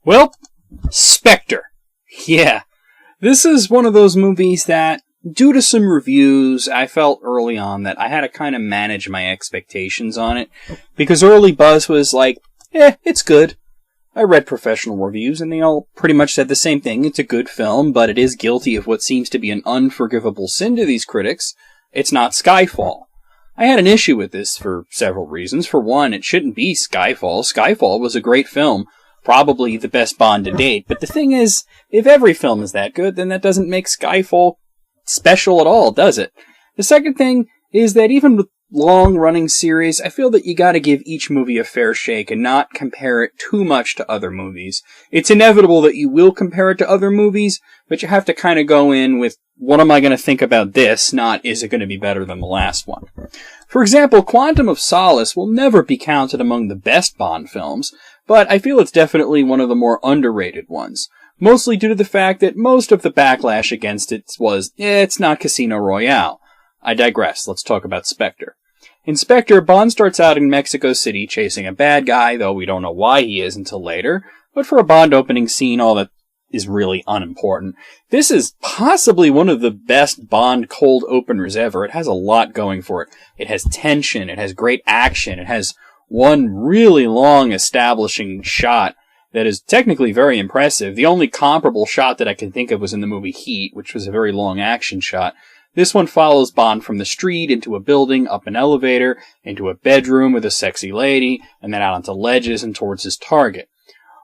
Well, Spectre. Yeah, this is one of those movies that, due to some reviews, I felt early on that I had to kind of manage my expectations on it, because early buzz was like, it's good. I read professional reviews, and they all pretty much said the same thing. It's a good film, but it is guilty of what seems to be an unforgivable sin to these critics. It's not Skyfall. I had an issue with this for several reasons. For one, it shouldn't be Skyfall. Skyfall was a great film, probably the best Bond to date, but the thing is, if every film is that good, then that doesn't make Skyfall special at all, does it? The second thing is that even with long-running series, I feel that you gotta give each movie a fair shake and not compare it too much to other movies. It's inevitable that you will compare it to other movies, but you have to kind of go in with, what am I going to think about this, not is it going to be better than the last one. For example, Quantum of Solace will never be counted among the best Bond films, but I feel it's definitely one of the more underrated ones. Mostly due to the fact that most of the backlash against it was, it's not Casino Royale. I digress, let's talk about Spectre. In Spectre, Bond starts out in Mexico City chasing a bad guy, though we don't know why he is until later, but for a Bond opening scene, all that is really unimportant. This is possibly one of the best Bond cold openers ever. It has a lot going for it. It has tension, it has great action, it has one really long establishing shot that is technically very impressive. The only comparable shot that I can think of was in the movie Heat, which was a very long action shot. This one follows Bond from the street into a building, up an elevator, into a bedroom with a sexy lady, and then out onto ledges and towards his target.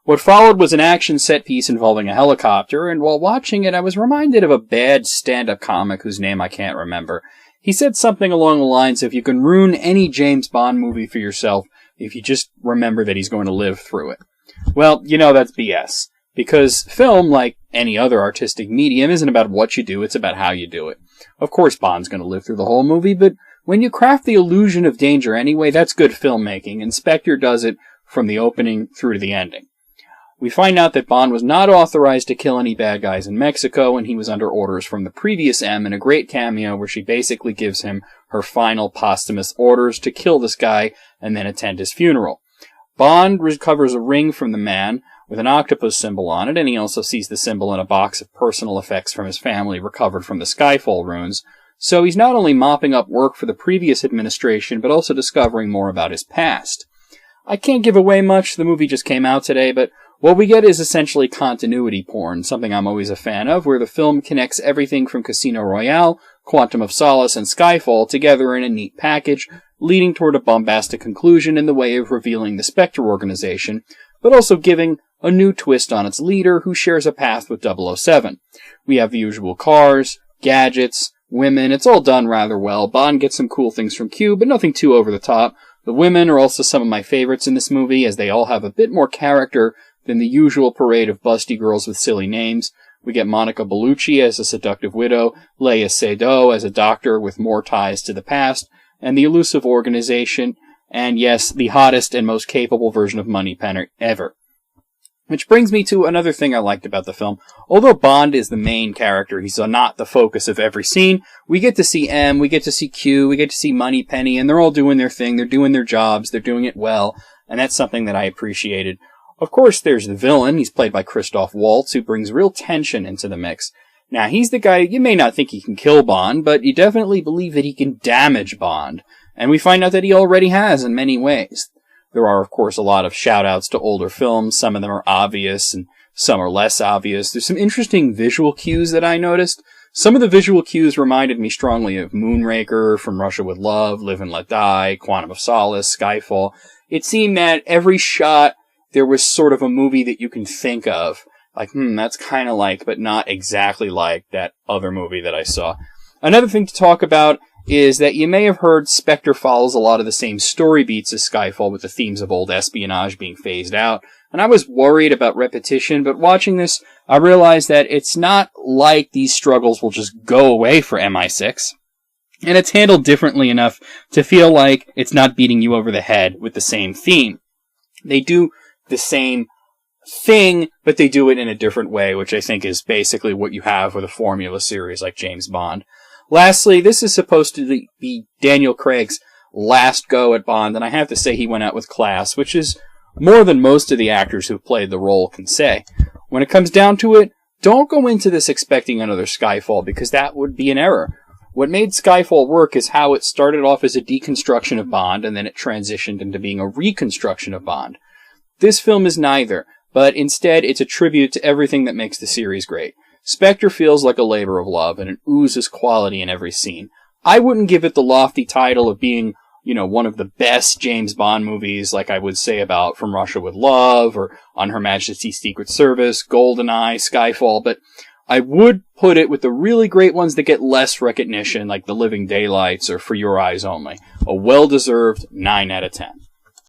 What followed was an action set piece involving a helicopter, and while watching it I was reminded of a bad stand-up comic whose name I can't remember. He said something along the lines of, you can ruin any James Bond movie for yourself if you just remember that he's going to live through it. Well, that's BS. Because film, like any other artistic medium, isn't about what you do, it's about how you do it. Of course Bond's going to live through the whole movie, but when you craft the illusion of danger anyway, that's good filmmaking, and Spectre does it from the opening through to the ending. We find out that Bond was not authorized to kill any bad guys in Mexico, and he was under orders from the previous M in a great cameo where she basically gives him her final posthumous orders to kill this guy and then attend his funeral. Bond recovers a ring from the man with an octopus symbol on it, and he also sees the symbol in a box of personal effects from his family recovered from the Skyfall ruins. So he's not only mopping up work for the previous administration, but also discovering more about his past. I can't give away much, the movie just came out today, but what we get is essentially continuity porn, something I'm always a fan of, where the film connects everything from Casino Royale, Quantum of Solace, and Skyfall together in a neat package, leading toward a bombastic conclusion in the way of revealing the Spectre organization, but also giving a new twist on its leader, who shares a path with 007. We have the usual cars, gadgets, women, it's all done rather well. Bond gets some cool things from Q, but nothing too over the top. The women are also some of my favorites in this movie, as they all have a bit more character than the usual parade of busty girls with silly names. We get Monica Bellucci as a seductive widow, Léa Seydoux as a doctor with more ties to the past, and the elusive organization, and yes, the hottest and most capable version of Moneypenny ever. Which brings me to another thing I liked about the film. Although Bond is the main character, he's not the focus of every scene, we get to see M, we get to see Q, we get to see Moneypenny, and they're all doing their thing, they're doing their jobs, they're doing it well, and that's something that I appreciated. Of course, there's the villain, he's played by Christoph Waltz, who brings real tension into the mix. Now, he's the guy, you may not think he can kill Bond, but you definitely believe that he can damage Bond, and we find out that he already has in many ways. There are, of course, a lot of shout-outs to older films. Some of them are obvious, and some are less obvious. There's some interesting visual cues that I noticed. Some of the visual cues reminded me strongly of Moonraker, From Russia with Love, Live and Let Die, Quantum of Solace, Skyfall. It seemed that every shot, there was sort of a movie that you can think of. Like, that's kind of like, but not exactly like, that other movie that I saw. Another thing to talk about is that you may have heard Spectre follows a lot of the same story beats as Skyfall, with the themes of old espionage being phased out, and I was worried about repetition, but watching this, I realized that it's not like these struggles will just go away for MI6, and it's handled differently enough to feel like it's not beating you over the head with the same theme. They do the same thing, but they do it in a different way, which I think is basically what you have with a formula series like James Bond. Lastly, this is supposed to be Daniel Craig's last go at Bond, and I have to say he went out with class, which is more than most of the actors who've played the role can say. When it comes down to it, don't go into this expecting another Skyfall, because that would be an error. What made Skyfall work is how it started off as a deconstruction of Bond, and then it transitioned into being a reconstruction of Bond. This film is neither, but instead it's a tribute to everything that makes the series great. Spectre feels like a labor of love, and it oozes quality in every scene. I wouldn't give it the lofty title of being, one of the best James Bond movies, like I would say about From Russia with Love, or On Her Majesty's Secret Service, GoldenEye, Skyfall, but I would put it with the really great ones that get less recognition, like The Living Daylights or For Your Eyes Only. A well-deserved 9 out of 10.